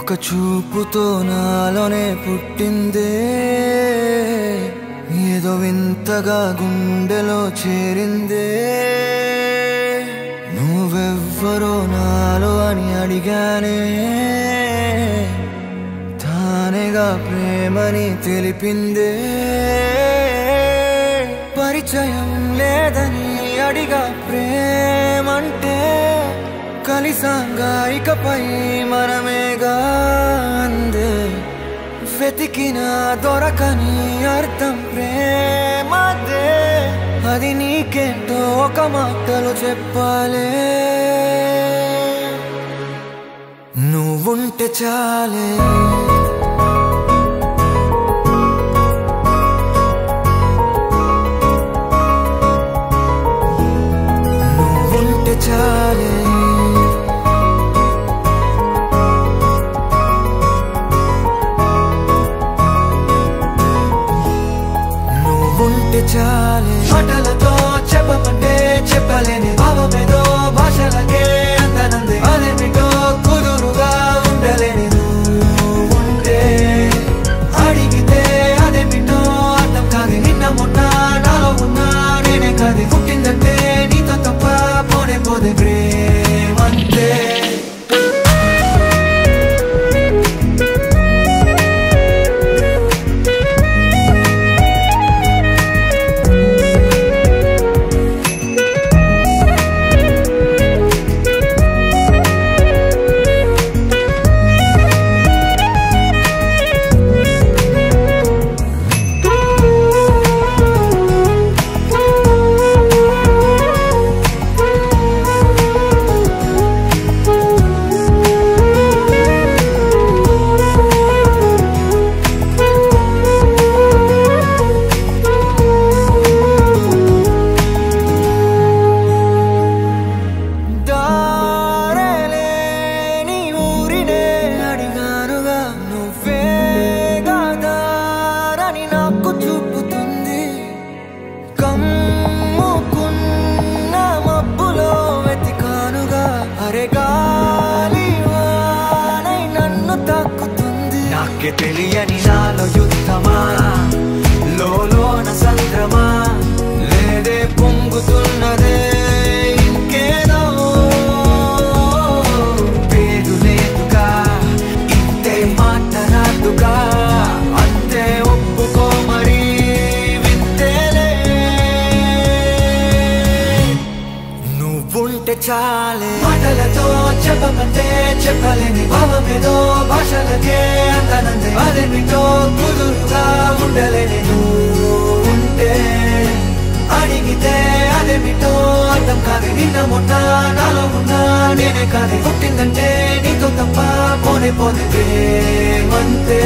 ఒక చూపుతో నాలోనే పుట్టిందే ఏదో వింతగా గుండెలో చేరిందే నువ్వెవ్వరో నాలో అని అడిగానే తానేగా ప్రేమని తెలిపిందే పరిచయం లేదని అడిగా ప్రేమంటే కలిసాంగా ఇకపై మనమేగా అందే వెతికిన దొరకని అర్థం ప్రేమదే అది నీకేంటో ఒక మాటలో చెప్పాలే నువ్వుంటే చాలే నువ్వుంటే చాలే నువ్వుంటే చాలే మాటలతో చెప్పమంటే చెప్పలేని భావమేదో భాషలకే అందనందే అదేమిటో కుదురుగా ఉండలేని నువ్వుంటే అడిగితే అదేమిటో అర్థం కాదు నిన్న మొన్న నాలో ఉన్నా నేనే కాదు పుట్టిందంటే నీతో తప్ప పోనే పోదే ప్రేమంతే నాకే తెలియని నాలో యుద్ధమా లోన సంద్రమా లేదే పొంగుతున్నదే ఇంకేదో పేరు లేదుగా ఇంతే మాట రాదుగా అంతే ఒప్పుకో మరి వింతేలే నువ్వుంటే చాలే మాటలతో చెప్పమంటే చెప్పలేని భావమేదో భాషలకే అందనందే అదేమిటో కుదురుగా ఉండలేని నువ్వుంటే అడిగితే అదేమిటో అర్థం కాదు నిన్న మొన్న నాలో ఉన్నా నేనే కాదు పుట్టిందంటే నీతో తప్ప పోనే పోతే ప్రేమంతే